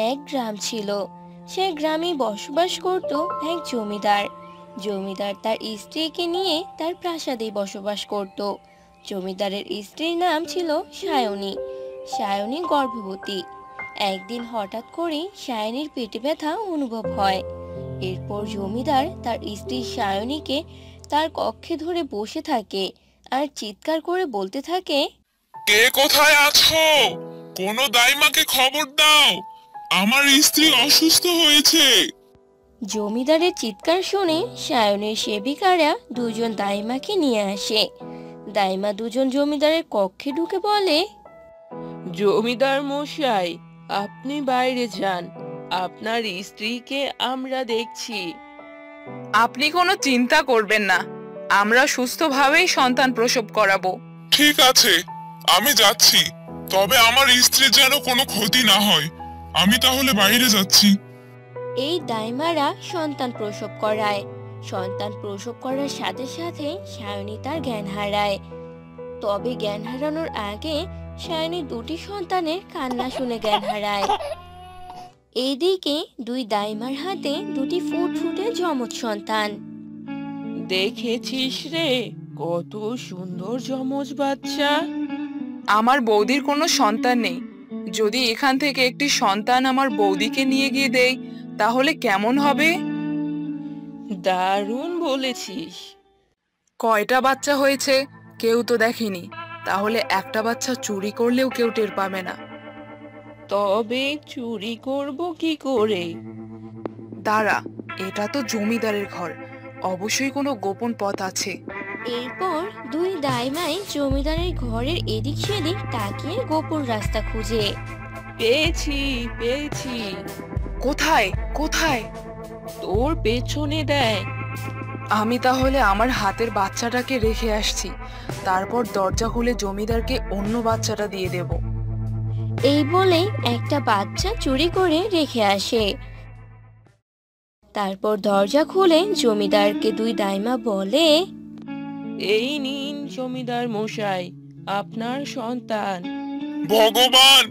এক গ্রাম ছিল। সে গ্রামে বসবাস করত এক জমিদার। জমিদার তার স্ত্রীকে নিয়ে তার প্রাসাদে বসবাস করত। জমিদারের স্ত্রীর নাম ছিল সায়নী। সায়নী গর্ভবতী। একদিন হঠাৎ করে সায়নীর পেটে ব্যথা অনুভব হয়। এরপর জমিদার তার স্ত্রী সায়নীকে তার কক্ষে ধরে বসে থাকে আর চিৎকার করে বলতে থাকে, কে কোথায় আছো? কোনো দাইমাকে খবর দাও, আমার স্ত্রী অসুস্থ হয়েছে। জমিদারের চিৎকার শুনে সায়নের সেবিকারা দুজন দাইমাকে নিয়ে আসে। দাইমা দুজন জমিদারের কক্ষে ঢুকে বলে, জমিদার মশাই, আপনি বাইরে যান, আপনার স্ত্রীকে আমরা দেখছি। আপনি কোনো চিন্তা করবেন না, আমরা সুস্থভাবেই সন্তান প্রসব করাবো। ঠিক আছে, আমি যাচ্ছি, তবে আমার স্ত্রীর যেন কোনো ক্ষতি না হয়। আমি তাহলে বাইরে যাচ্ছি। এই দাইমারা সন্তান প্রসব করায়। সন্তান প্রসব করার সাথে সাথে সায়নী তার জ্ঞান হারায়। তবে জ্ঞান হারানোর আগে সায়নী দুটি সন্তানের কান্না শুনে জ্ঞান হারায়। এইদিকে দুই দাইমার হাতে দুটি ফুটফুটে যমজ সন্তান। দেখেছিস রে, কত সুন্দর যমজ বাচ্চা। আমার বৌদির কোনো সন্তান নেই, যদি এখান থেকে একটি সন্তান আমার বৌদিকে নিয়ে গিয়ে দেই তাহলে কেমন হবে? দারুণ বলেছিস। কয়টা বাচ্চা হয়েছে কেউ তো দেখেনি, তাহলে একটা বাচ্চা চুরি করলেও কেউ টের পাবে না। তবে চুরি করব কি করে? দাঁড়া, এটা তো জমিদারের ঘর, অবশ্যই কোনো গোপন পথ আছে। এরপর দুই দাইমাই জমিদারের ঘরের এদিক সেদিক তাকিয়ে গোপন রাস্তা খুঁজে। পেয়েছি, পেয়েছি। কোথায় কোথায়? তোর পেছনে দেখ। আমি তাহলে আমার হাতের বাচ্চাটাকে রেখে আসছি, তারপর দরজা খুলে জমিদারকে অন্য বাচ্চাটা দিয়ে দেব। এই বলে একটা বাচ্চা চুরি করে রেখে আসে। তারপর দরজা খুলে জমিদারকে দুই দাইমা বলে, এই নিন জমিদার মশাই, আপনার সন্তান। ভগবান,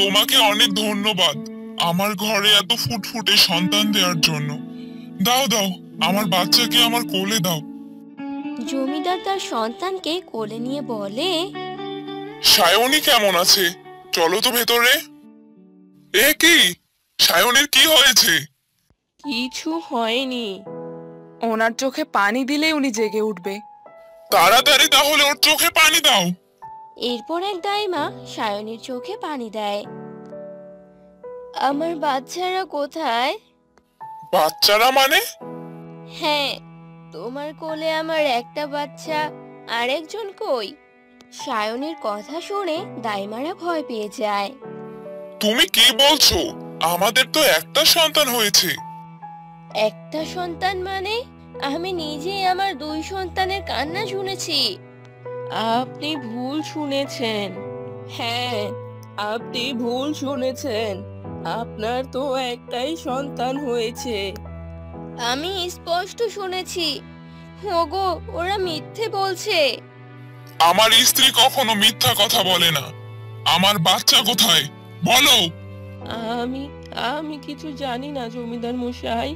তোমাকে অনেক ধন্যবাদ আমার ঘরে এত ফুটফুটে সন্তান দেওয়ার জন্য। দাও দাও, আমার বাচ্চাকে আমার কোলে দাও। জমিদার তার সন্তানকে কোলে নিয়ে বলে, সায়নী কেমন আছে? চলো তো ভেতরে। এ কি, সায়নের কি হয়েছে? কিছু হয়নি। ওনার চোখে পানি দিলে উনি জেগে উঠবে। তাড়াতাড়ি তাহলে ওর চোখে পানি দাও। এরপর এক দাইমা সায়নীর চোখে পানি দেয়। আমার বাচ্চারা কোথায়? বাচ্চারা মানে? হ্যাঁ, তোমার কোলে আমার একটা বাচ্চা, আরেকজন কই? সায়নীর কথা শুনে দাইমারা ভয় পেয়ে যায়। তুমি কি বলছো? আমাদের তো একটা সন্তান হয়েছে। একটা সন্তান মানে? আমি নিজেই আমার দুই সন্তানের কান্না শুনেছি। আপনি ভুল শুনেছেন। হ্যাঁ, আপনি ভুল শুনেছেন। আপনার তো একটাই সন্তান হয়েছে। আমি স্পষ্ট শুনেছি। ওগো, ওরা মিথ্যে বলছে। আমার স্ত্রী কখনো মিথ্যা কথা বলে না। আমার বাচ্চা কোথায় বলো? আমি আমি কিছু জানি না জমিদার মশাই।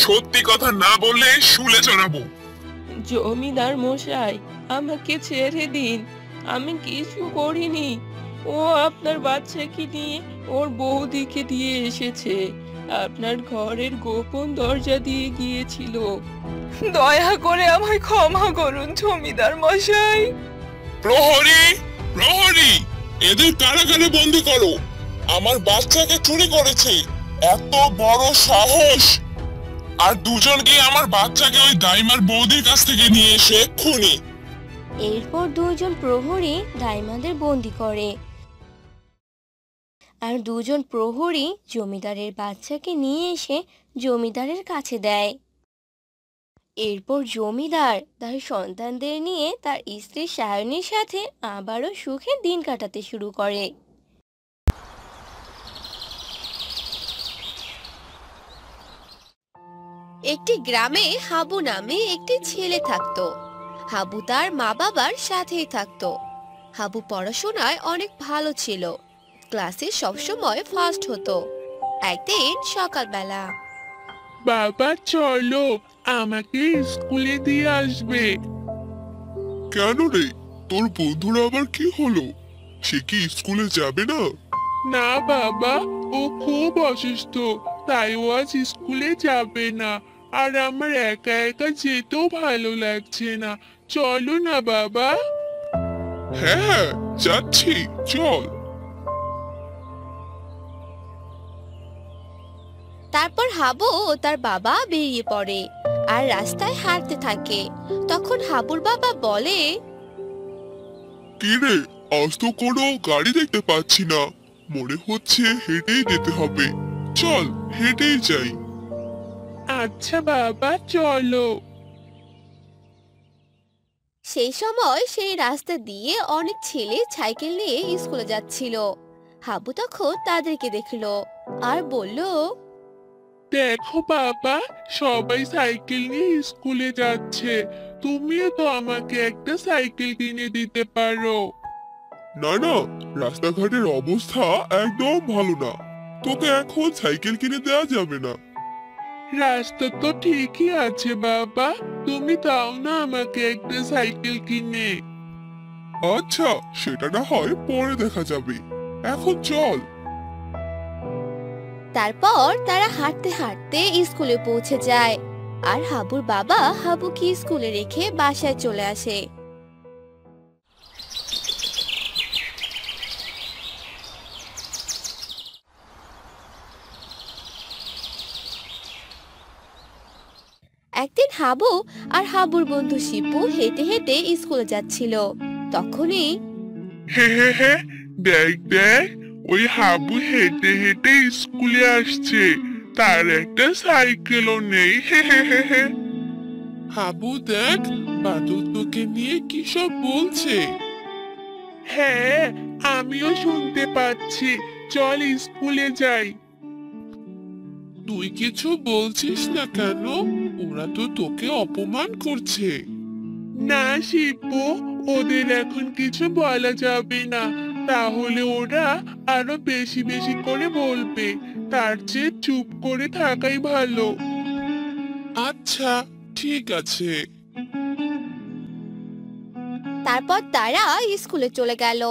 সত্যি কথা না বললে শুলে চড়াবো। জমিদার মশাই, আমাকে ছেড়ে দিন, আমি কিছু করিনি। ও আপনার বাচ্চাকে নিয়ে ওর বৌদিকে দিয়ে এসেছে, আপনার ঘরের গোপন দরজা দিয়ে গিয়েছিল। দয়া করে আমায় ক্ষমা করুন জমিদার মশাই। প্রহরী, প্রহরী, এদের কারাগারে বন্দি করো। আমার বাচ্চাকে চুরি করেছে, এত বড় সাহস! আর দুজন গিয়ে আমার বাচ্চাকে ওই দাইমার বৌদির কাছ থেকে নিয়ে এসে এক্ষুনি। এরপর দুজন প্রহরী দাইমাদের বন্দি করে। আর দুজন প্রহরী জমিদারের বাচ্চাকে নিয়ে এসে জমিদারের কাছে দেয়। এরপর জমিদার তার সন্তানদের নিয়ে তার স্ত্রী সায়নীর সাথে আবারও সুখে দিন কাটাতে শুরু করে। একটি গ্রামে হাবু নামে একটি ছেলে থাকতো। হাবু তার মা বাবার সাথেই থাকতো। হাবু পড়াশোনায় অনেক ভালো ছিল, ক্লাসে সবসময় ফার্স্ট হতো। একদিন সকালবেলা বাবা চলো, আমাকে স্কুলে দিয়ে আসবে। কেন রে, তোর বন্ধুরা আবার কি হলো? সে কি স্কুলে যাবে না? না বাবা, ও খুব অসুস্থ, তাই ও আজ স্কুলে যাবে না। আর আমার একা একা যেতেও ভালো লাগছে না। চলো না বাবা। হ্যাঁ, যাচ্ছি, চল। তারপর হাবু ও তার বাবা বেরিয়ে পড়ে আর রাস্তায় হাঁটতে থাকে। তখন হাবুর বাবা বলে, কি রে, আজ তো কোনো গাড়ি দেখতে পাচ্ছি না। মনে হচ্ছে হেঁটেই যেতে হবে। চল, হেঁটেই যাই। আচ্ছা বাবা, চলো। সেই সময় সেই রাস্তা দিয়ে অনেক ছেলে সাইকেল নিয়ে স্কুলে যাচ্ছিল। হাবু তখন তাদেরকে দেখলো আর বলল, দেখো বাবা, সবাই সাইকেল নিয়ে স্কুলে যাচ্ছে। তুমিও তো আমাকে একটা সাইকেল কিনে দিতে পারো। না না, রাস্তাঘাটের অবস্থা একদম ভালো না। তোকে এখন সাইকেল কিনে দেওয়া যাবে না। রাস্তা তো ঠিকই আছে বাবা, তুমি দাও না আমাকে একটা সাইকেল কিনে। আচ্ছা, সেটা না হয় পরে দেখা যাবে, এখন চল। তারপর তারা হাঁটতে হাঁটতে স্কুলে পৌঁছে যায় আর হাবুর বাবা হাবুকে স্কুলে রেখে বাসায় চলে আসে। একদিন হাবু আর হাবুর বন্ধু শিপু হেঁটে হেঁটে স্কুলে যাচ্ছিল। তখনই হে হে হে, দেখ দেখ, ওই হাবু হেঁটে হেঁটে স্কুলে আসছে, তার একটা সাইকেলও নেই। হে হে হে হে। হাবু দেখ, বাদল তোকে নিয়ে কি সব বলছে। হ্যাঁ, আমিও শুনতে পাচ্ছি, চল স্কুলে যাই। তুই কিছু বলছিস না কেন? ওরা তো তোকে অপমান করছে। না শিপু, ওদের এখন কিছু বলা যাবে না, তাহলে ওরা আরো বেশি বেশি করে বলবে। তার চেয়ে চুপ করে থাকাই ভালো। আচ্ছা, ঠিক আছে। তারপর তারা স্কুলে চলে গেল।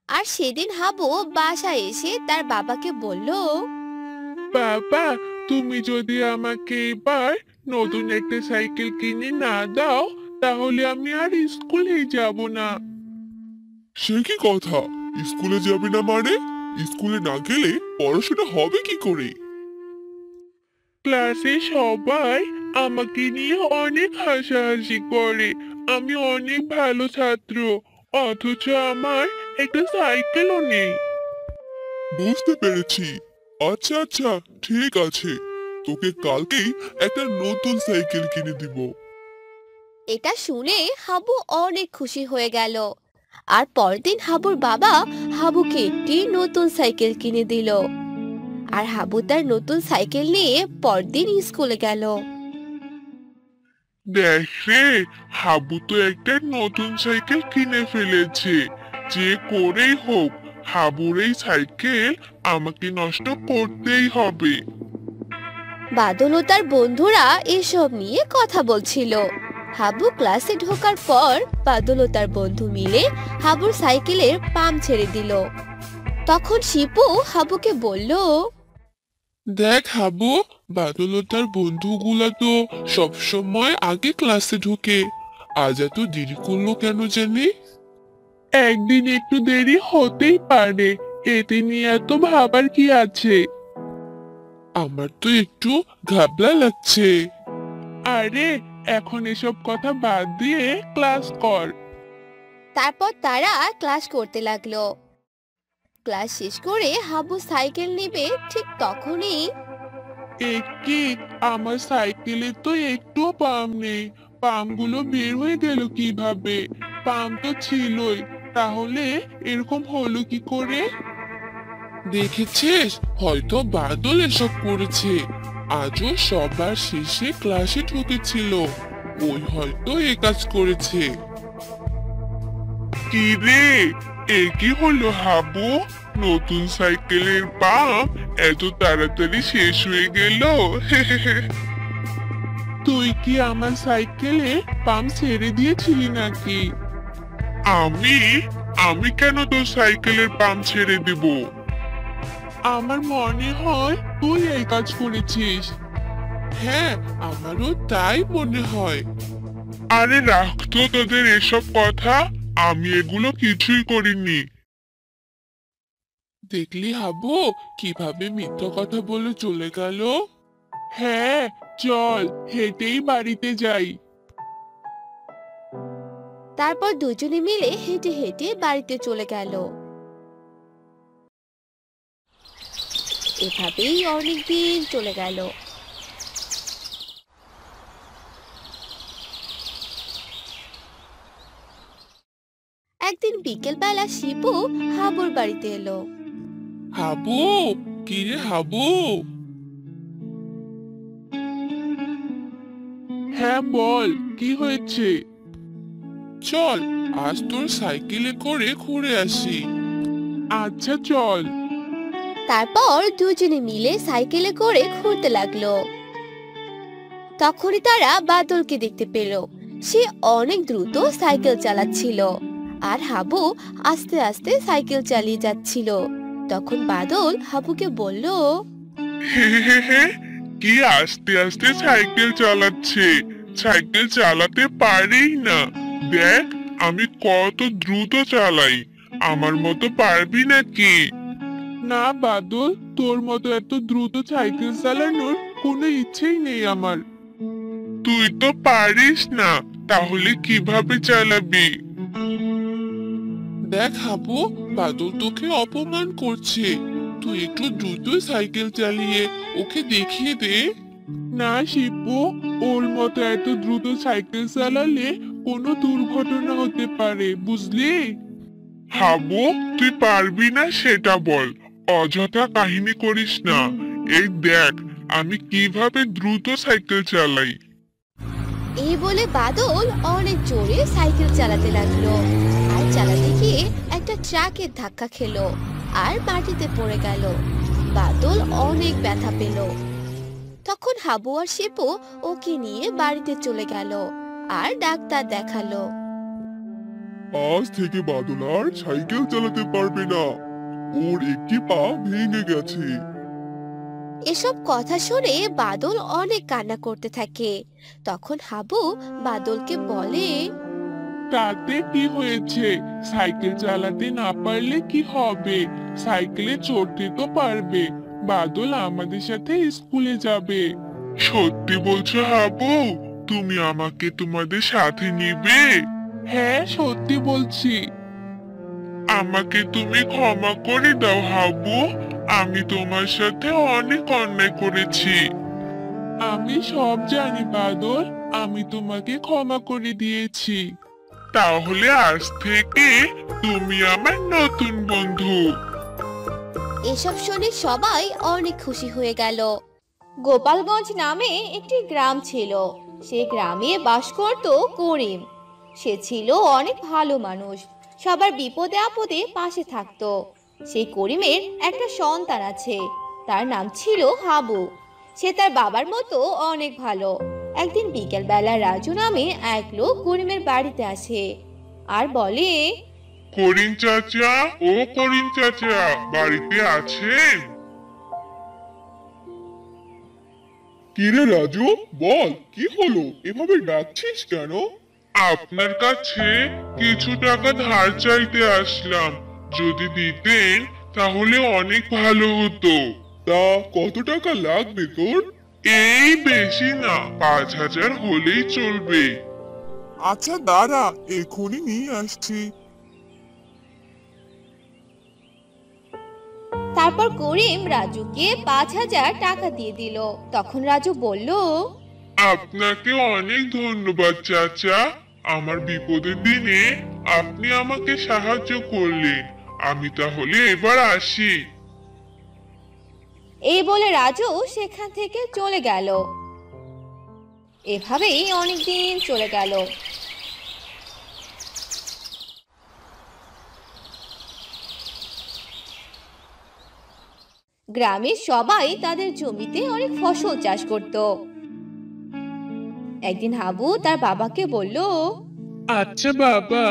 আর সেদিন হাবু বাসায় এসে তার বাবাকে বলল, বাবা, তুমি যদি আমাকে এবার নতুন একটা সাইকেল কিনে না দাও, তাহলে আমি আর স্কুলে যাব না। সে কি কথা? স্কুলে যাবে না মানে? স্কুলে না গেলে পড়াশোনা হবে কি করে? ক্লাসে সবাই আমাকে নিয়ে অনেক হাসাহাসি করে। আমি অনেক ভালো ছাত্র, অথচ আমার একটা সাইকেলও নেই। বুঝতে পেরেছি। আচ্ছা আচ্ছা, ঠিক আছে, তোকে কালকেই একটা নতুন সাইকেল কিনে দিব। এটা শুনে হাবু অনেক খুশি হয়ে গেল। আর পরদিন হাবুর বাবা হাবুকে একটি নতুন সাইকেল কিনে দিল। আর হাবু তার নতুন সাইকেল নিয়ে পরদিন স্কুলে গেল। দেখ রে, হাবু তো একটা নতুন সাইকেল কিনে ফেলেছে। যে করেই হোক, হাবুর এই সাইকেল আমাকে নষ্ট করতেই হবে। বাদল ও তার বন্ধুরা এসব নিয়ে কথা বলছিল। হাবু ক্লাসে ঢোকার পর বাদল ও তার বন্ধু মিলে হাবুর সাইকেলের পাম্প ছেড়ে দিল। তখন শিপু হাবুকে বলল, দেখ হাবু, বাদল ও তার বন্ধুগুলা তো সবসময় আগে ক্লাসে ঢুকে, আজ এত দেরি করলো কেন জানি? একদিন একটু দেরি হতেই পারে, এতে নিয়ে এত ভাবার কি আছে? আমার তো একটু ঘাবলা লাগছে। আরে, এখন এসব কথা বাদ দিয়ে ক্লাস কর। তারপর তারা ক্লাস করতে লাগলো। ক্লাস শেষ করে হাবু সাইকেল নেবে ঠিক তখনই কি, আমার সাইকেলে তো একটু পাম্প নেই। পাম্পগুলো বের হয়ে গেল কিভাবে? পাম্প তো ছিলই, তাহলে এরকম হলো কি করে? দেখেছিস, হয়তো বাদল এসব করেছে। আজও সবার শেষে ক্লাসে ঢুকেছিল, ওই হয়তো এ কাজ করেছে। কি রে, এ কি হলো হাবু? নতুন সাইকেলের পাম্প এত তাড়াতাড়ি শেষ হয়ে গেল। তুই কি আমার সাইকেলে পাম্প ছেড়ে দিয়েছিলি নাকি? আমি আমি কেন তোর সাইকেলের পাম্প ছেড়ে দেব? আমার মনে হয় তুই এই কাজ করেছিস। হ্যাঁ, আমারও তাই মনে হয়। আরে রাখ তো তোদের এসব কথা, আমি এগুলো কিছুই করিনি। দেখলি হাবু কিভাবে মিথ্যা কথা বলে চলে গেল? হ্যাঁ, চল হেঁটেই বাড়িতে যাই। তারপর দুজনে মিলে হেঁটে হেঁটে বাড়িতে চলে গেল। এভাবেই অনেক দিন চলে গেল। একদিন বিকেল বেলা শিপু হাবুর বাড়িতে এলো। হাবু, কি রে হাবু? হ্যাঁ বল, কি হয়েছে? চল আজ তোর সাইকেলে করে ঘুরে আসি। আচ্ছা চল। তারপর দুজনে মিলে সাইকেলে করে ঘুরতে লাগলো। তখনই তারা বাদলকে দেখতে পেল। সে অনেক দ্রুত সাইকেল চালাচ্ছিল আর হাবু আস্তে আস্তে সাইকেল চালিয়ে যাচ্ছিল। তখন বাদল হাবুকে বলল, কি আস্তে আস্তে সাইকেল চালাচ্ছে, সাইকেল চালাতে পারেই না। দেখ আমি কত দ্রুত চালাই, আমার মতো পারবি নাকি? না বাদল, তোর মতো এত দ্রুত সাইকেল চালানোর কোনো ইচ্ছেই নেই আমার। তুই তো পারিস না, তাহলে কিভাবে চালাবি? দেখ হাবু, বাদল তোকে অপমান করছে। তুই একটু দ্রুত সাইকেল চালিয়ে ওকে দেখিয়ে দে। না শিপু, ওর মতো এত দ্রুত সাইকেল চালালে কোনো দুর্ঘটনা হতে পারে, বুঝলি? হাবু, তুই পারবি না সেটা বল, অযথা কাহিনী করিস না। এই দেখ আমি কিভাবে দ্রুত সাইকেল চালাই। এই বলে বাদল অনেক জোরে সাইকেল চালাতে লাগলো আর চালাতে গিয়ে একটা ট্রাকের ধাক্কা খেলো আর মাটিতে পড়ে গেল। বাদল অনেক ব্যথা পেল। তখন হাবু আর শিপু ওকে নিয়ে বাড়িতে চলে গেল আর ডাক্তার দেখালো। আজ থেকে বাদল আর সাইকেল চালাতে পারবে না, ওর একটি পা ভেঙে গেছে। এসব কথা শুনে বাদল অনেক কান্না করতে থাকে। তখন হাবু বাদলকে বলে, তাতে কি হয়েছে? সাইকেল চালাতে না পারলে কি হবে? সাইকেলে চড়তে তো পারবে। বাদল আমাদের সাথে স্কুলে যাবে। সত্যি বলছো হাবু? তুমি আমাকে তোমাদের সাথে নিবে? হ্যাঁ সত্যি বলছি। আমাকে তুমি ক্ষমা করে দাও হাবু, আমি তোমার সাথে অনেক অন্যায় করেছি। আমি সব জানি বাদল, আমি তোমাকে ক্ষমা করে দিয়েছি। তাহলে আজ থেকে তুমি আমার নতুন বন্ধু। এসব শুনে সবাই অনেক খুশি হয়ে গেল। গোপালগঞ্জ নামে একটি গ্রাম ছিল। সে গ্রামে বাস করত করিম। সে ছিল অনেক ভালো মানুষ, সবার বিপদে আপদে পাশে থাকতো। সেই করিমের একটা সন্তান আছে, তার নাম ছিল হাবু। সে তার বাবার মতো অনেক ভালো। একদিন বিকেল বেলা রাজু নামে এক লোক করিমের বাড়িতে আসে আর বলে, করিম চাচা, ও করিম চাচা বাড়িতে আছেন? কিরে রাজু, বল কি হলো, এভাবে ডাকছিস কেন? আপনার কাছে কিছু টাকা ধার চাইতে আসলাম, যদি দিতেন তাহলে অনেক ভালো হতো। তা কত টাকা লাগবে তোর? এই বেশি না, 5,000 হলেই চলবে। আচ্ছা দাঁড়া, এখনই নিয়ে আসছি। তারপর করিম রাজুকে 5,000 টাকা দিয়ে দিল। তখন রাজু বলল, আপনাকে অনেক ধন্যবাদ চাচা, আমার বিপদের দিনে আপনি আমাকে সাহায্য করলেন। আমি তাহলে এবার আসি। এই বলে রাজু সেখান থেকে চলে গেল। এভাবেই অনেক দিন চলে গেল। গ্রামের সবাই তাদের জমিতে অনেক ফসল চাষ করত। একদিন হাবু তার বাবাকে বলল, আচ্ছা বাবা,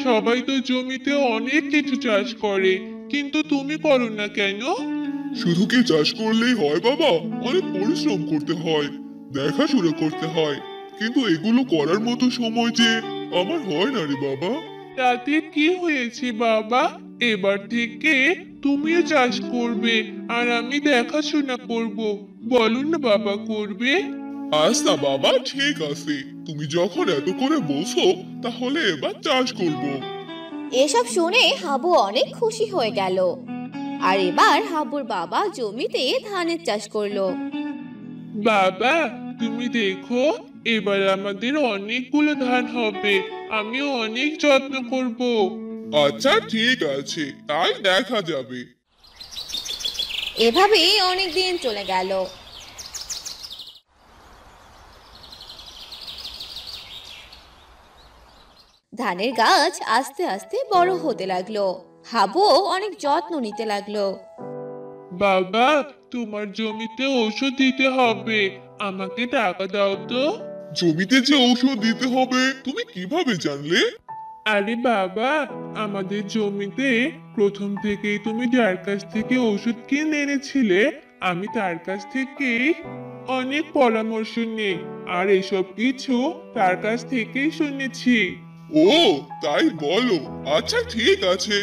সবাই তো জমিতে অনেক কিছু চাষ করে, কিন্তু তুমি করো না কেন? শুধু কি চাষ করলেই হয় বাবা? অনেক পরিশ্রম করতে হয়, দেখাশোনা করতে হয়, কিন্তু এগুলো করার মতো সময় যে আমার হয় না রে বাবা। তাতে কি হয়েছে বাবা? এবার থেকে তুমিও চাষ করবে আর আমি দেখাশোনা করব। বলো না বাবা, করবে? আচ্ছা বাবা, ঠিক আছে, তুমি যখন এত করে বলছো তাহলে এবার চাষ করব। এসব শুনে হাবু অনেক খুশি হয়ে গেল। আর এবার হাবুর বাবা জমিতে ধানের চাষ করলো। বাবা, তুমি দেখো, এবার আমাদের অনেকগুলো ধান হবে। আমিও অনেক যত্ন করব। আচ্ছা ঠিক আছে, তাই দেখা যাবে। এভাবেই অনেক দিন চলে গেল। ধানের গাছ আস্তে আস্তে বড় হতে লাগলো। হাবুও অনেক যত্ন নিতে লাগলো। বাবা, তোমার জমিতে ওষুধ দিতে হবে, আমাকে টাকা দাও তো। জমিতে যে ঔষধ দিতে হবে তুমি কিভাবে জানলে? আরে বাবা, আমাদের জমিতে প্রথম থেকেই তুমি যার কাছ থেকে ওষুধ কিনে এনেছিলে, আমি তার কাছ থেকেই অনেক পরামর্শ নেই, আর এসব কিছু তার কাছ থেকেই শুনেছি। ও তাই বলো, আচ্ছা ঠিক আছে।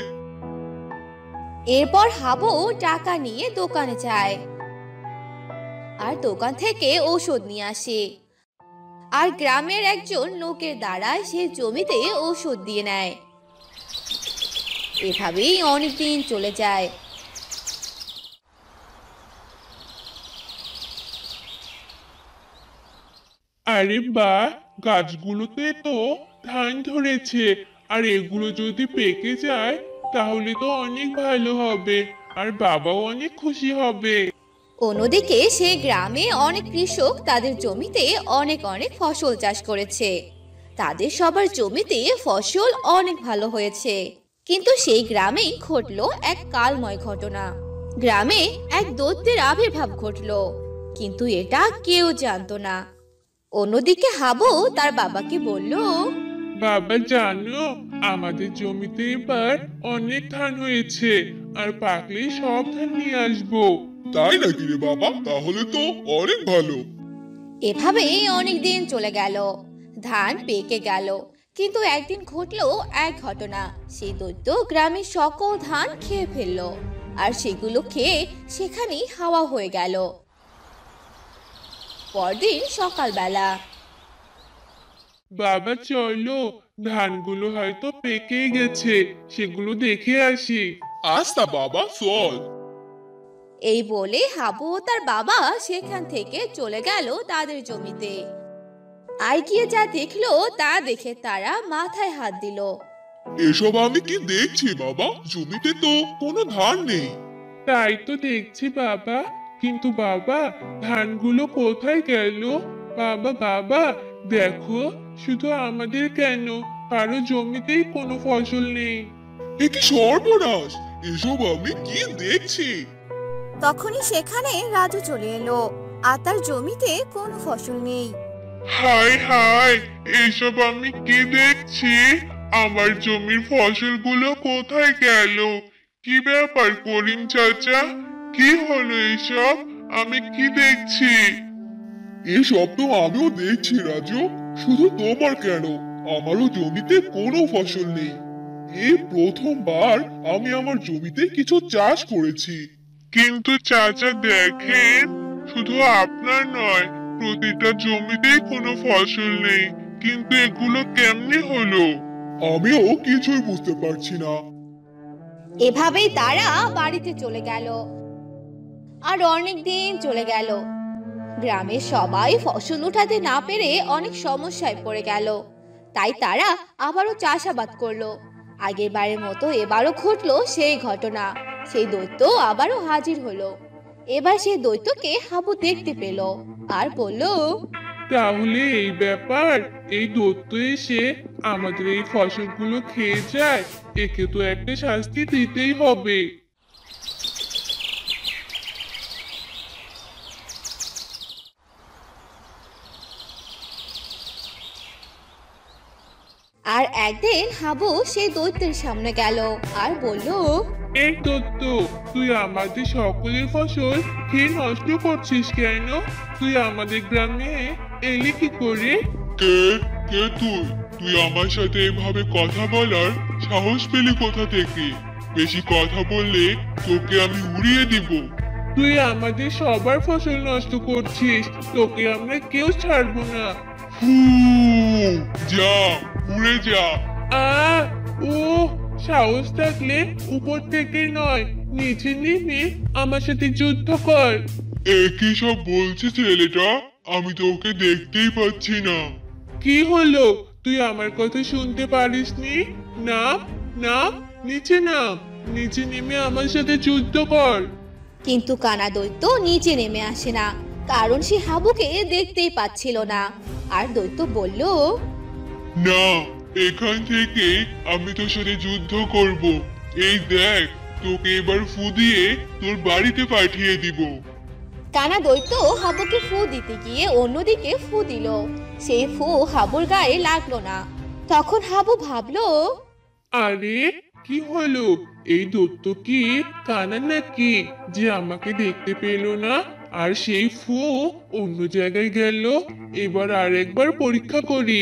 এরপর হাবু টাকা নিয়ে দোকানে যায় আর দোকান থেকে ঔষধ নিয়ে আসে। আর গ্রামের একজন লোকের দ্বারা সে জমিতে ঔষধ দিয়ে নেয়। এভাবেই অনেক দিন চলে যায়। আরে বাহ, গাছগুলোতে তো ধান ধরেছে, আর এগুলো যদি পেকে যায় তাহলে তো অনেক ভালো হবে, আর বাবাও অনেক খুশি হবে। অন্যদিকে সে গ্রামে অনেক কৃষক তাদের জমিতে অনেক অনেক ফসল চাষ করেছে। তাদের সবার জমিতে ফসল অনেক ভালো হয়েছে। কিন্তু সেই গ্রামেই ঘটলো এক কালময় ঘটনা। গ্রামে এক দৈত্যের আবির্ভাব ঘটলো, কিন্তু এটা কেউ জানতো না। অন্যদিকে হাবু তার বাবাকে বলল, বাবা জানো, আমাদের জমিতে এবার অনেক ধান হয়েছে, আর পাকলে সব ধান নিয়ে আসবো। তাই নাকি রে বাবা? তাহলে তো অনেক ভালো। এভাবেই অনেক দিন চলে গেল। ধান পেকে গেল, কিন্তু একদিন ঘটলো এক ঘটনা। সেই দৈত্য গ্রামের সকল ধান খেয়ে ফেললো, আর সেগুলো খেয়ে সেখানেই হাওয়া হয়ে গেল। পরদিন সকালবেলা বাবা চলো, ধানগুলো হয়তো পেকে গেছে, সেগুলো দেখে আসি। আচ্ছা বাবা চল। এই বলে হাবু ও তার বাবা সেখান থেকে চলে গেল তাদের জমিতে। আর গিয়ে যা দেখলো তা দেখে তারা মাথায় হাত দিল। এসব আমি কি দেখছি বাবা? জমিতে তো কোনো ধান নেই। তাই তো দেখছি বাবা, কিন্তু বাবা, ধানগুলো কোথায় গেল? বাবা বাবা, দেখো, শুধু আমাদের কেন, কারো জমিতেই কোনো ফসল নেই। এ কি সর্বনাশ! এসব আমি কি দেখছি? তখনই সেখানে রাজু চলে এলো, আর তার জমিতে কোনো ফসল নেই। হায় হায়, এসব আমি কি দেখছি? আমার জমির ফসলগুলো কোথায় গেল? কি ব্যাপার করিম চাচা, কি হলো এসব? আমি কি দেখছি? এসব তো আমিও দেখছি রাজু, শুধু তোমার কেন, আমারও জমিতে কোনো ফসল নেই। এই প্রথমবার আমি আমার জমিতে কিছু চাষ করেছি। কিন্তু চাচা দেখেন, শুধু আপনার নয়, প্রতিটা জমিতেই কোনো ফসল নেই, কিন্তু এগুলো কেমনে হলো? আমিও কিছুই বুঝতে পারছি না। এভাবেই তারা বাড়িতে চলে গেল। আর অনেক দিন চলে গেল। গ্রামের সবাই ফসল উঠাতে না পেরে অনেক সমস্যায় পড়ে গেল। তাই তারা আবারও চাষাবাদ করলো। আগের বারের মতো এবারও ঘটলো সেই ঘটনা। সেই দৈত্য আবারও হাজির হলো। এবার সেই দৈত্যকে হাবু দেখতে পেল আর বলল, তাহলে এই ব্যাপার, এই দৈত্য এসে আমাদের এই ফসলগুলো খেয়ে যায়, একে তো একটা শাস্তি দিতেই হবে। আর একদিন হাবু সেই দৈত্যের সামনে গেল আর বলল, এই দত্ত, তুই আমাদের সকলের ফসল খেয়ে নষ্ট করছিস কেন? তুই আমাদের গ্রামে এলি কি করে? কে কে তুই? তুই আমার সাথে এভাবে কথা বলার সাহস পেলি কোথা থেকে? বেশি কথা বললে তোকে আমি উড়িয়ে দিব। তুই আমাদের সবার ফসল নষ্ট করছিস, তোকে আমরা কেউ ছাড়বো না। ফু, যা, উড়ে যা। ও, সাহস থাকলে উপর থেকে নয়, নিচে নেমে আমার সাথে যুদ্ধ কর। একই সব বলছে ছেলেটা, আমি তো ওকে দেখতেই পাচ্ছি না। কি হলো, তুই আমার কথা শুনতে পারিসনি? নাম নাম, নিচে নাম, নিচে নেমে আমার সাথে যুদ্ধ কর। কিন্তু কানা দৈত্য নিচে নেমে আসে না, কারণ সে হাবুকে দেখতেই পাচ্ছিল না। আর দৈত্য বলল, না, এখান থেকে আমি তোর সাথে যুদ্ধ করব। এই দেখ, তোকে এবার ফু দিয়ে তোর বাড়িতে পাঠিয়ে দিব। কানা দৈত্য হাবুকে ফু দিতে গিয়ে অন্যদিকে ফু দিল। সেই ফু হাবুর গায়ে লাগলো না। তখন হাবু ভাবলো, আরে কি হলো, এই দত্ত কি কানা নাকি যে আমাকে দেখতে পেল না আর সেই ফু অন্য জায়গায় গেল? এবার আরেকবার পরীক্ষা করি।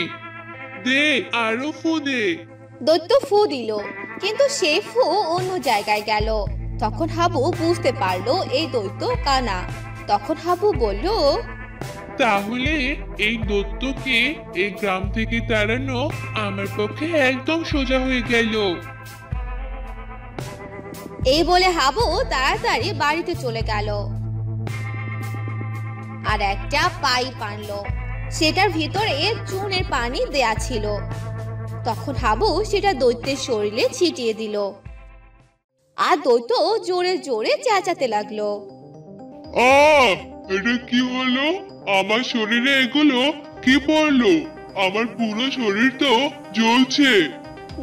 দে, আরো ফু দে। দৈত্য ফু দিল, কিন্তু সেই ফু অন্য জায়গায় গেল। তখন হাবু বুঝতে পারলো এই দৈত্য কানা। তখন হাবু বলল, তাহলে এই দত্তকে এই গ্রাম থেকে তাড়ানো আমার পক্ষে একদম সোজা হয়ে গেল। এই বলে হাবু তাড়াতাড়ি বাড়িতে চলে গেল আর একটা পাইপ আনলো। সেটার ভিতরে চুনের পানি দেয়া ছিল। তখন হাবু সেটা দৈত্যের শরীরে ছিটিয়ে দিল আর দৈত্য জোরে জোরে চেঁচাতে লাগলো। এটা কি হলো? আমার শরীরে এগুলো কি পড়লো? আমার পুরো শরীর তো জ্বলছে।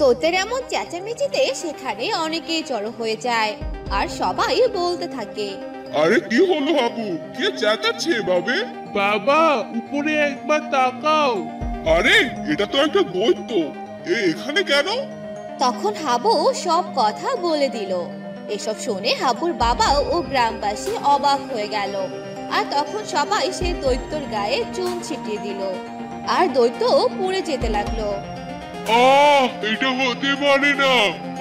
দৈত্যের এমন চেঁচামেচিতে সেখানে অনেকেই জড়ো হয়ে যায় আর সবাই বলতে থাকে, আরে কি হলো হাবু, কে চেঁচাচ্ছে এভাবে? বাবা, উপরে একবার তাকাও। আরে এটা তো একটা দৈত্য, এখানে কেন? তখন হাবু সব কথা বলে দিল। এসব শুনে হাবুর বাবা ও গ্রামবাসী অবাক হয়ে গেল। আর তখন সবাই সেই দৈত্যর গায়ে চুন ছিটিয়ে দিল আর দৈত্য পুড়ে যেতে লাগলো। এটা হতে পারে না,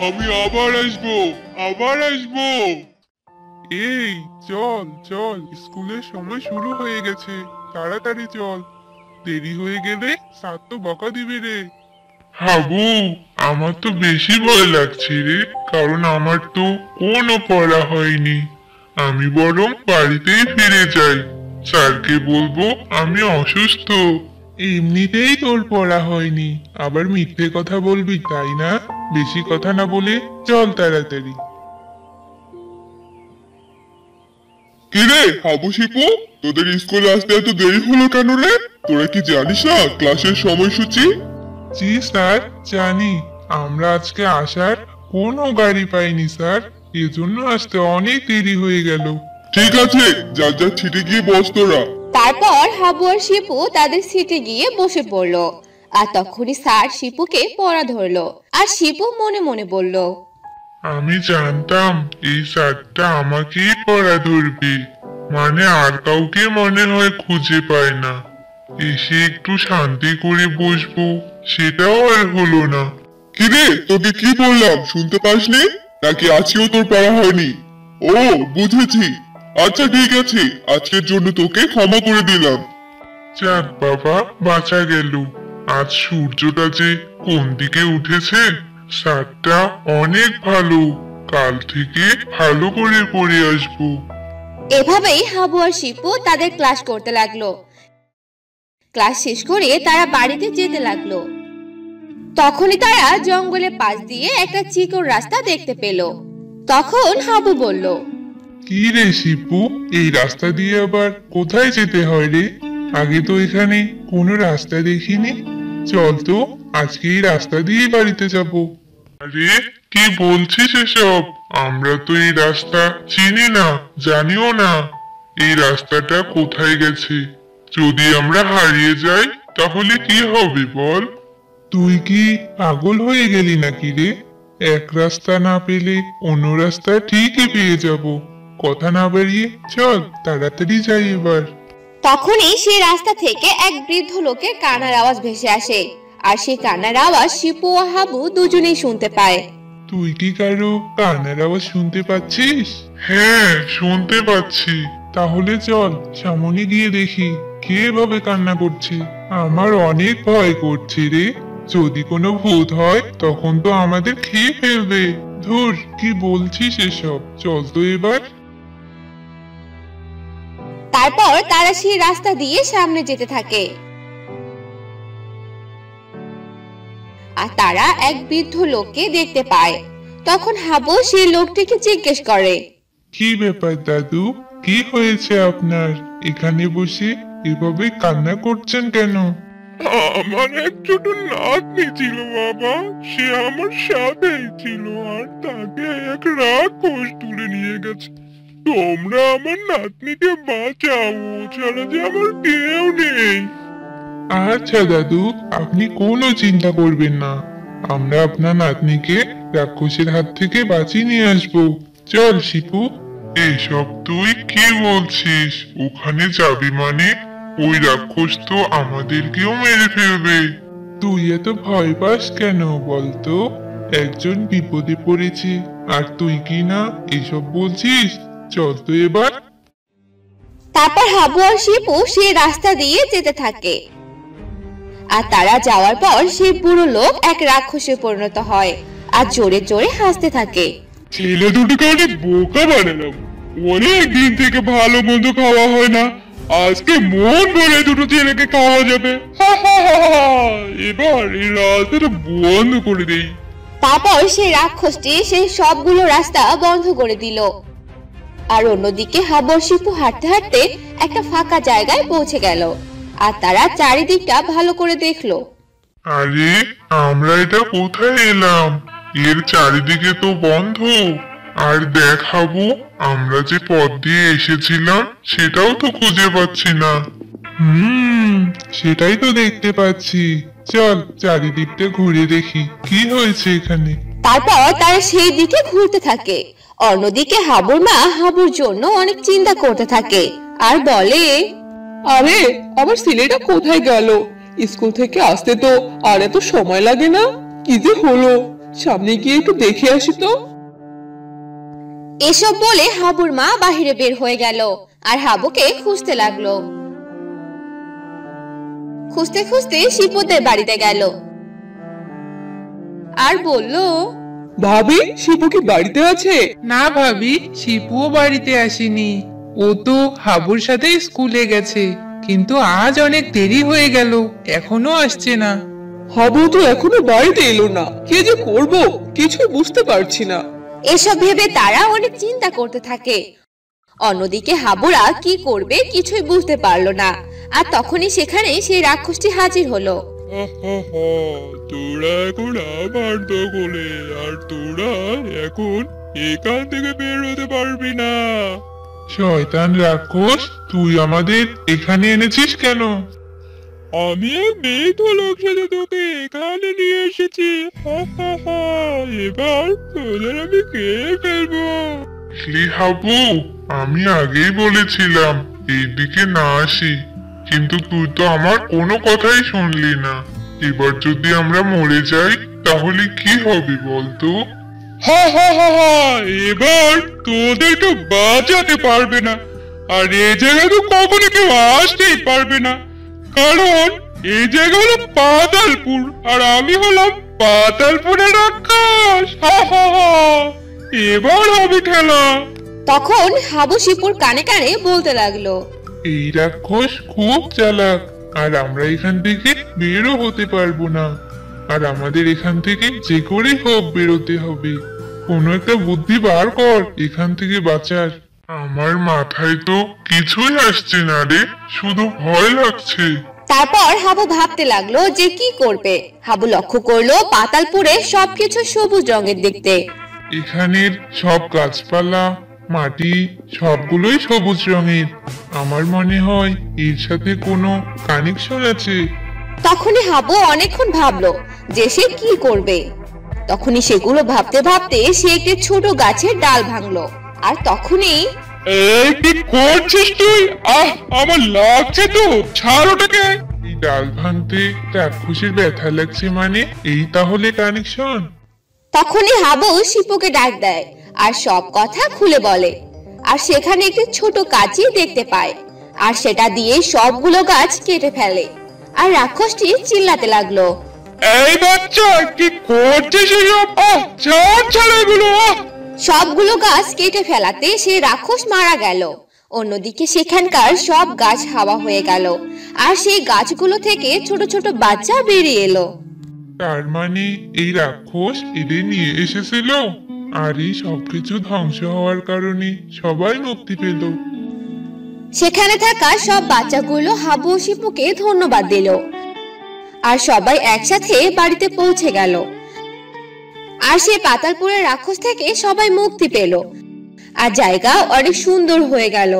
আমি আবার আসবো, আবার আসবো। এই চল চল, স্কুলের সময় শুরু হয়ে গেছে, তাড়াতাড়ি চল, দেরি হয়ে গেলে স্যার তো বকা দিবে রে। হাবু, আমার তো বেশি ভয় লাগছে রে, কারণ আমার তো কোনো পড়া হয়নি। আমি বরং বাড়িতেই ফিরে যাই, স্যারকে বলবো আমি অসুস্থ। এমনিতেই তোর পড়া হয়নি, আবার মিথ্যে কথা বলবি তাই না? বেশি কথা না বলে চল তাড়াতাড়ি। কিরে হাবু শিপু, তোদের স্কুলে আসতে এত দেরি হলো কেন রে? তোরা কি জানিস না ক্লাসের সময়সূচি? জি স্যার, জানি। আমরা আজকে আসার কোনো গাড়ি পাইনি স্যার, এজন্য আসতে অনেক দেরি হয়ে গেল। ঠিক আছে, যার যার ছিটে গিয়ে বস তোরা। তারপর হাবু আর শিপু তাদের সিটে গিয়ে বসে পড়লো। আর তখনই স্যার শিপুকে পড়া ধরলো আর শিপু মনে মনে বলল, আমি জানতাম এই স্যারটা আমাকেই পড়া ধরবে, মানে আর কাউকে মনে হয় খুঁজে পায় না। এসে একটু শান্তি করে বসবো, সেটাও আর হলো না। কিরে, তোকে কি বললাম শুনতে পাসনি? নাকি আজকেও তোর পড়া হয়নি? ও, বুঝেছি। আচ্ছা ঠিক আছে, আজকের জন্য তোকে ক্ষমা করে দিলাম। যাক বাবা, বাঁচা গেল। আজ সূর্যটা যে কোন দিকে উঠেছে, স্যারটা অনেক ভালো, কাল থেকে ভালো করে পড়ে আসবো। এভাবেই হাবু আর শিপু তাদের ক্লাস করতে লাগলো। ক্লাস শেষ করে তারা বাড়িতে যেতে লাগলো। তখনই তারা জঙ্গলের পাশ দিয়ে একটা চিকন রাস্তা দেখতে পেল। তখন হাবু বলল, কি রে শিপু, এই রাস্তা দিয়ে আবার কোথায় যেতে হয় রে? আগে তো এখানে কোনো রাস্তা দেখিনি। চল তো, আজকে এই রাস্তা দিয়ে বাড়িতে যাব। আরে কি বলছিস এসব? আমরা তো এই রাস্তা চিনি না, জানিও না। এই রাস্তাটা কোথায় গেছে? যদি আমরা হারিয়ে যাই তাহলে কি হবে বল? তুই কি পাগল হয়ে গেলি নাকি রে? এক রাস্তা না পেলে অন্য রাস্তা ঠিকই পেয়ে যাব। কথা না বাড়িয়ে চল তাড়াতাড়ি যাই এবার। তখনই সেই রাস্তা থেকে এক বৃদ্ধ লোকের কান্নার আওয়াজ ভেসে আসে, আর সেই কান্নার আওয়াজ শিপু ও হাবু দুজনেই শুনতে পায়। তুই কি কারো কান্নার আওয়াজ শুনতে পাচ্ছিস? হ্যাঁ, শুনতে পাচ্ছি। তাহলে চল সামনে গিয়ে দেখি কে এভাবে কান্না করছে। আমার অনেক ভয় করছে রে। যদি কোনো ভূত হয় তখন তো আমাদের খেয়ে ফেলবে। ধুর, কি বলছিস এসব? চল তো এবার। তারপর তারা সেই রাস্তা দিয়ে সামনে যেতে থাকে, আর তারা এক বৃদ্ধ লোককে দেখতে পায়। তখন হাবু সেই লোকটিকে জিজ্ঞেস করে, কি ব্যাপার দাদু? কি হয়েছে আপনার? এখানে বসে এভাবে কান্না করছেন কেন? আমার এক ছোট নাতনি ছিল বাবা, সে আমার সাথেই ছিল, আর তাকে এক রাক্ষস তুলে নিয়ে গেছে। তোমরা আমার নাতনিকে বাঁচাও, ছাড়া যে আমার কেউ নেই। আচ্ছা দাদু, আপনি কোনো চিন্তা করবেন না। আমরা আপনার নাতনিকে রাক্ষসের হাত থেকে বাঁচিয়ে নিয়ে আসবো। চল শিপু। এসব তুই কি বলছিস? ওখানে যাবি মানে ওই রাক্ষস তো আমাদেরকেও মেরে ফেলবে। তুই এত ভয় পাস কেন বলতো? একজন বিপদে পড়েছে আর তুই কি না এসব বলছিস? চল তো এবার। তারপর হাবু আর শিপু সেই রাস্তা দিয়ে যেতে থাকে, আর তারা যাওয়ার পর সেই বুড়ো লোক এক রাক্ষসে পরিণত হয় আর জোরে জোরে হাসতে থাকে। ছেলে দুটোকে অনেক বোকা বানালাম। অনেক দিন থেকে ভালো মন্দ খাওয়া হয় না, আজকে মন ভরে দুটো ছেলেকে খাওয়া যাবে। এবার এই রাস্তাটা বন্ধ করে দেই। তারপর সেই রাক্ষসটি সেই সবগুলো রাস্তা বন্ধ করে দিল, আর অন্যদিকে হাবু আর শিপু হাঁটতে হাঁটতে একটা ফাঁকা জায়গায় পৌঁছে গেল, আর তারা চারিদিকটা ভালো করে দেখলো। আরে, আমরা এটা কোথায় এলাম? এর চারিদিকে তো বন্ধ। আর দেখাবো, আমরা যে পথ দিয়ে এসেছিলাম সেটাও তো খুঁজে পাচ্ছি না। সেটাই তো দেখতে পাচ্ছি। চল চারিদিকটা ঘুরে দেখি কি হয়েছে এখানে। তারপর তারা সেই দিকে ঘুরতে থাকে। অন্যদিকে হাবুর মা হাবুর জন্য অনেক চিন্তা করতে থাকে আর বলে, আরে আমার ছেলেটা কোথায় গেল? স্কুল থেকে আসতে তো আর এত সময় লাগে না। কি যে হলো, সামনে গিয়ে একটু দেখে আসি তো। এসব বলে হাবুর মা বাহিরে বের হয়ে গেল আর হাবুকে খুঁজতে লাগলো। খুঁজতে খুঁজতে শিপুদের বাড়িতে গেল আর বলল, ভাবি, শিপু কি বাড়িতে আছে? না ভাবি, শিপুও বাড়িতে আসেনি। ও তো হাবুর সাথে স্কুলে গেছে, কিন্তু আজ অনেক দেরি হয়ে গেল, এখনো আসছে না। হাবু তো এখনো বাড়িতে এলো না, কি যে করব কিছু বুঝতে পারছি না। এসব ভেবে তারা অনেক চিন্তা করতে থাকে। অন্যদিকে হাবুরা কি করবে কিছুই বুঝতে পারলো না, আর তখনই সেখানে সেই রাক্ষসটি হাজির হলো। তোরা এখন আমার দখলে, আর তোরা এখন এখান থেকে বের হতে পারবি না। শয়তান রাক্ষস, তুই আমাদের এখানে এনেছিস কেন? আমি এক বৃদ্ধ লোক সাথে তোকে এখানে নিয়ে এসেছি। এবার তোদের আমি খেয়ে ফেলবো। হাবু, আমি আগেই বলেছিলাম এইদিকে না আসি, কিন্তু তুই তো আমার কোনো কথাই শুনলি না। এবার যদি আমরা মরে যাই তাহলে কি হবে বলতো? এবার তোদের কেউ বাঁচাতে পারবে না, আর এই জায়গায় তো কখনো কেউ আসতেই পারবে না, কারণ এই জায়গা হলো পাতালপুর, আর আমি হলাম পাতালপুরের রাক্ষস। এবার হবে খেলা। তখন হাবু শিপুর কানে কানে বলতে লাগলো, এই রাক্ষস খুব চালাক, আর আমরা এখান থেকে বেরো হতে পারবো না, আর আমাদের এখান থেকে যে করেই হোক বেরোতে হবে। কোনো একটা বুদ্ধি বার কর এখান থেকে বাঁচার। আমার মাথায় তো কিছুই আসছে না রে, শুধু ভয় লাগছে। তারপর হাবু ভাবতে লাগলো যে কি করবে। হাবু লক্ষ্য করলো পাতালপুরে সবকিছু সবুজ রঙের দেখতে। এখানের সব গাছপালা, মাটি সবগুলোই সবুজ রঙের। আমার মনে হয় এর সাথে কোনো কানেকশন আছে। তখনই হাবু অনেকক্ষণ ভাবলো যে সে কি করবে। তখনই সেগুলো ভাবতে ভাবতে সে একটি ছোট গাছের ডাল ভাঙলো, আর তখনই এই কি করছিস তুই? আমার লাগছে তো, ছাড় ওটাকে। এই ডাল ভাঙতে রাক্ষসীর ব্যথা লাগছে মানে এই তাহলে কানেকশন। তখনই হাবু শিপুকে ডাক দেয় আর সব কথা খুলে বলে। আর সেখানে একটি ছোট কাঁচি দেখতে পায়, আর সেটা দিয়ে সবগুলো গাছ কেটে ফেলে। আর রাক্ষসটি চিল্লাতে লাগলো, এই বাচ্চা কি করছিস এসব? ছাড় এগুলো। সবগুলো গাছ কেটে ফেলাতে সে রাক্ষস মারা গেল। অন্যদিকে সেখানকার সব গাছ হাওয়া হয়ে গেল, আর সেই গাছগুলো থেকে ছোট ছোট বাচ্চা বেরিয়ে এলো। তার মানে এই রাক্ষস এদের নিয়ে এসেছিল, আর এই সবকিছু ধ্বংস হওয়ার কারণে সবাই মুক্তি পেল। সেখানে থাকা সব বাচ্চাগুলো হাবু ও শিপুকে ধন্যবাদ দিল, আর সবাই একসাথে বাড়িতে পৌঁছে গেল। আর সেই পাতালপুরের রাক্ষস থেকে সবাই মুক্তি পেল, আর জায়গা অনেক সুন্দর হয়ে গেল।